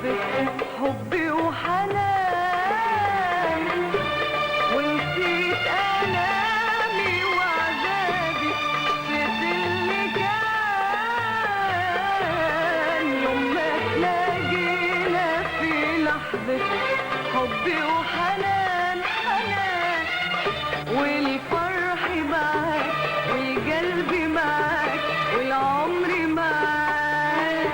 لحظة حبي وحنان، ونسيت ألامي وعذابي في اللي كان. يوم ما تلاقينا في لحظة حبي وحنان حنان، والفرح معاك والقلب معاك والعمر معاك،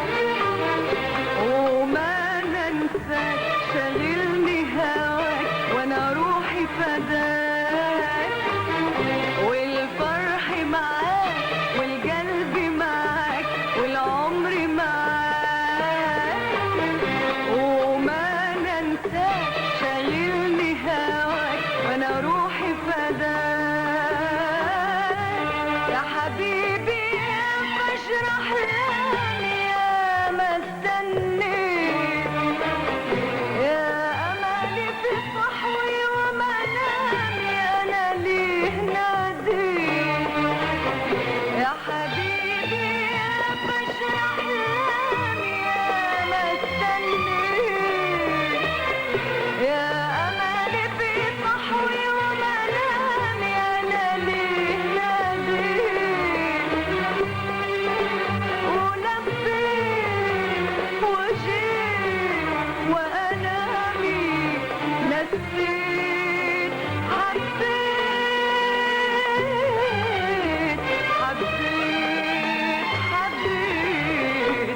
وما ننساك شاغلني هواك وانا روحي فداك. والفرح معاك والقلب معاك والعمر معاك، وما ننساك شاغلني هواك وانا روحي فداك. يا حبيبي يا بشرح لاني يا ما استنيت، يا امالي في صحوي ومنامي انا ليه ناديت. يا حبيبي يا بشرح لاني يا ما استنيت، يا امالي في صحوي ومنامي انا ليه ناديت. ولفيت وجيت وانامي نسيت، حبيت حبيت حبيت.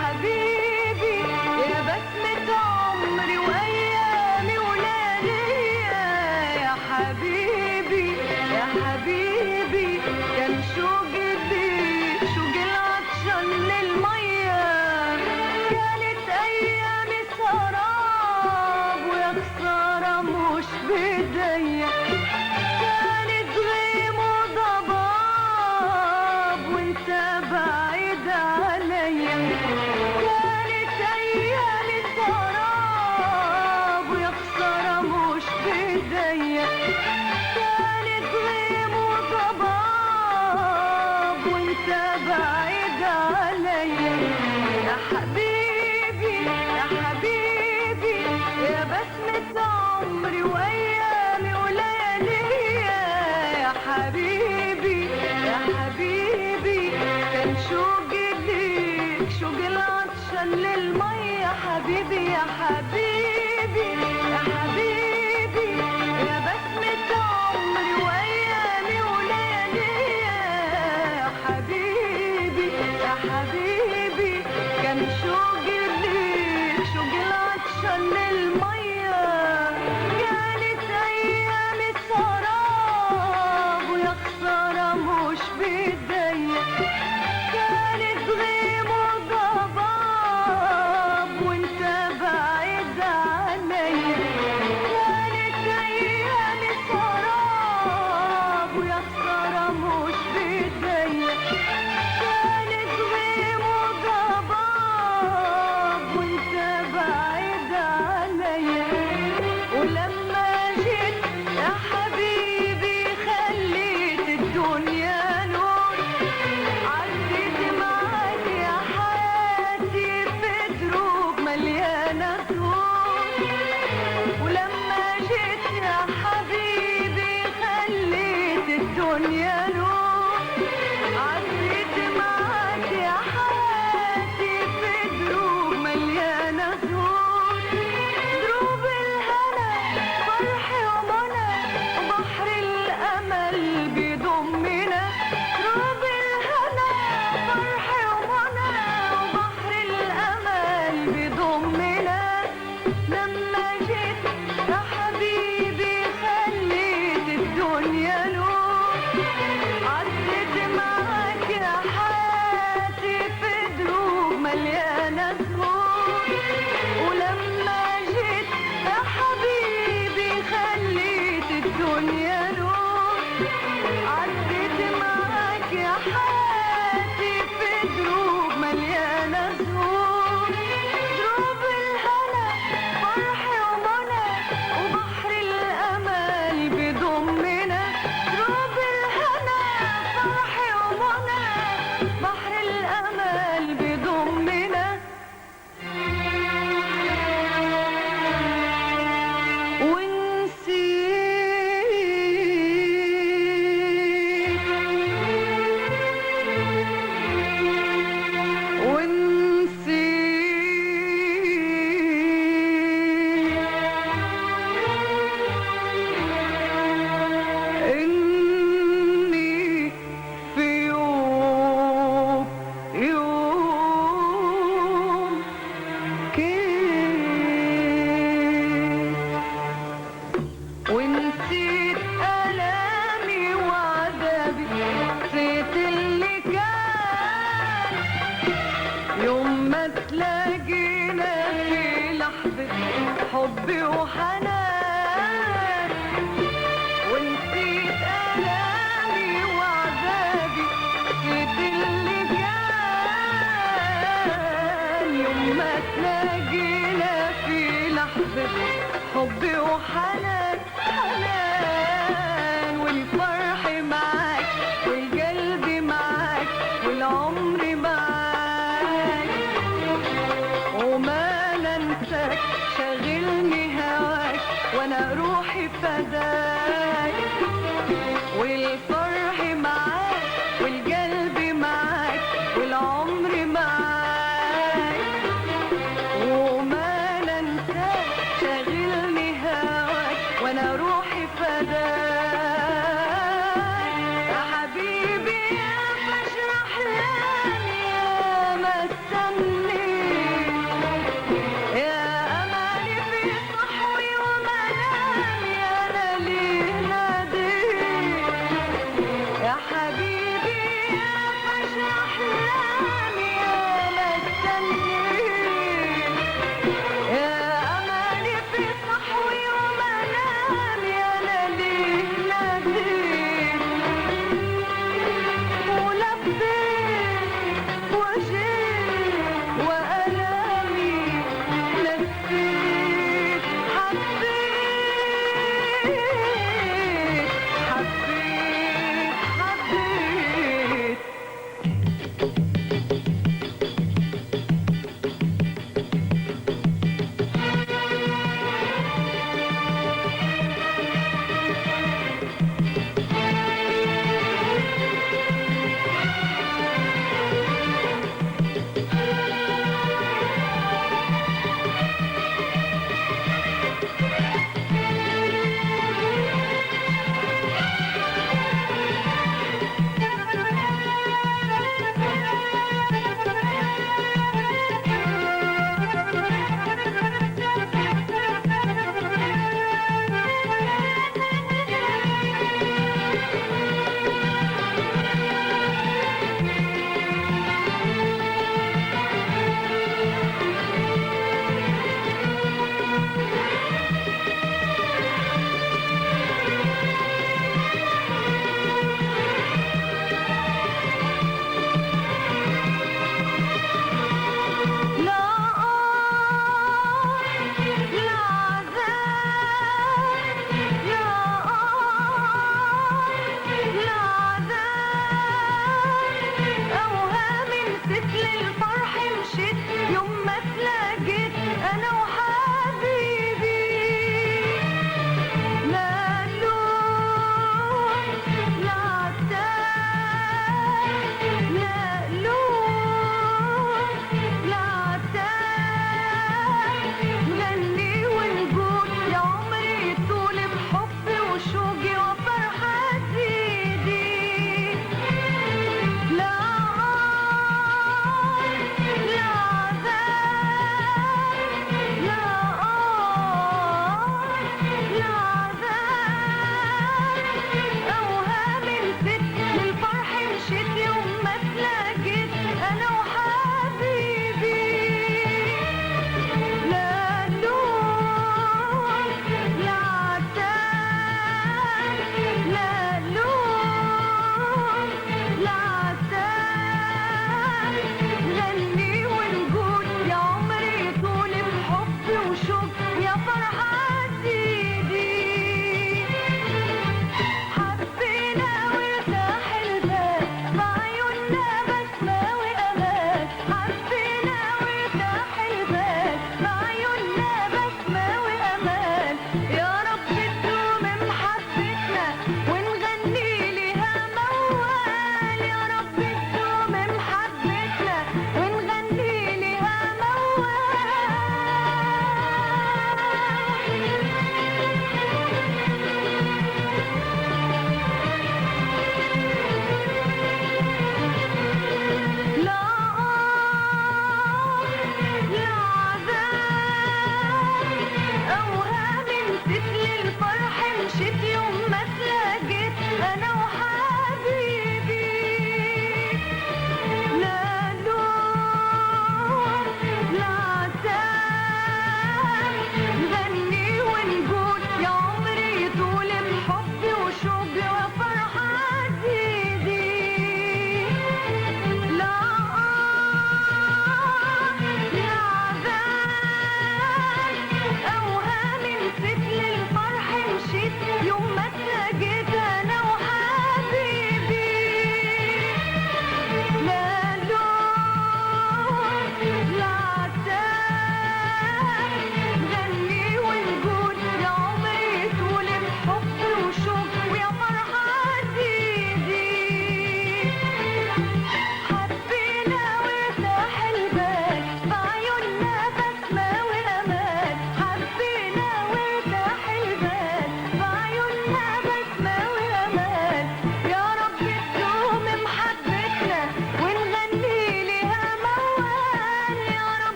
حبيبي يا بسمة عمري وأيامي شوق العطشان للمية كانت أيام سراب ويا خسارة مش بإيديا كانت غيم وضباب وانت بعيد عليا كانت أيام سراب ويا خسارة مش بإيديا كانت غيم وضباب وانت بعيد عليا يا حبيبي يا حبيبي يا بسمة عمري وأيامي ولياليا يا حبيبي يا حبيبي كان شوقي ليك شوق العطشان للمية حبيبي يا حبيبي يا حبيبي يا بسمة عمري وأيامي ولياليا يا حبيبي يا حبيبي كان شوقي ليك شوق العطشان للمية كانت أيام سراب ويا خسارة مش بإيديا كانت غيم وضباب وانت بعيد عليا كانت أيام سراب ويا خسارة مش بإيديا كانت غيم وضباب وانت بعيد عليا ولما جيت يا حبيبي خليت الدنيا نور عديت معاك يا حياتي في دروب مليانة طول ولما جيت يا حبيبي خليت الدنيا نور عديت معاك يا حياتي في دروب مليانة طول دروب الهنا فرح ومنى وبحر الأمل بيضمنا دروب الهنا فرح ومنى وبحر الأمل بيضمنا لما جيت يا حبيبي خليت الدنيا نور عديت معاك يا حياتي في دروب مليانة زهور ولما جيت يا حبيبي خليت الدنيا نور عديت معاك يا حياتي في دروب مليانة زهور دروب الهنا فرح ومنى وبحر الأمل بيضمنا دروب الهنا فرح ومنى بحر الأمل بيضمنا إني في يوم كنت ونسيت ألامي وعذابي نسيت اللي كان يوم ما تلاقينا في لحظة حب وحنان ونسيت ألامي وعذابي نسيت اللي كان يوم ما تلاقينا في لحظة حب وحنان حنان والفرح معاك والقلب معاك والعمر معاك وما ننساك شاغلني هواك وانا روحي فداك والفرح معاك والقلب معاك والعمر معاك وما ننساك شاغلني هواك وانا روحي فداك يا حبيبي يا فجر احلامي يا ما استنيت يا امالي في صحوي ومنامي انا ليه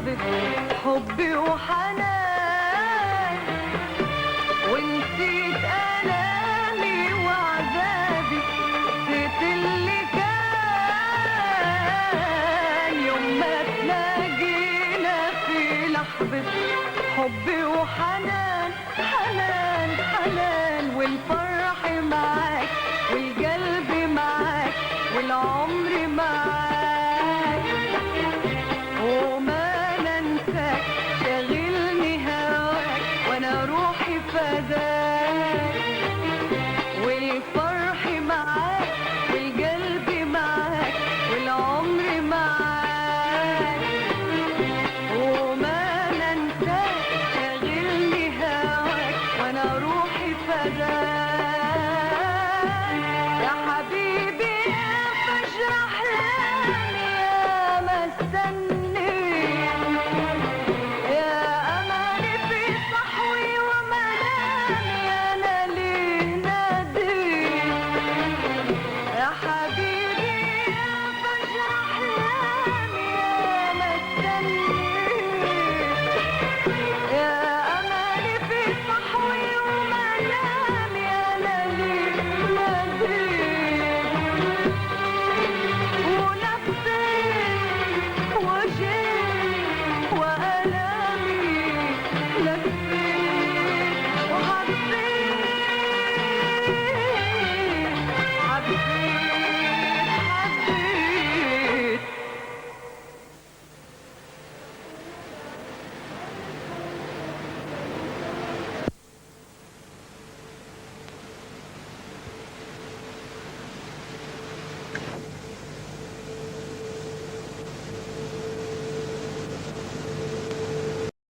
لحظة حبي وحنان، ونسيت ألامي وعذابي، نسيت اللي كان يوم ما تلاقينا في لحظة حبي وحنان.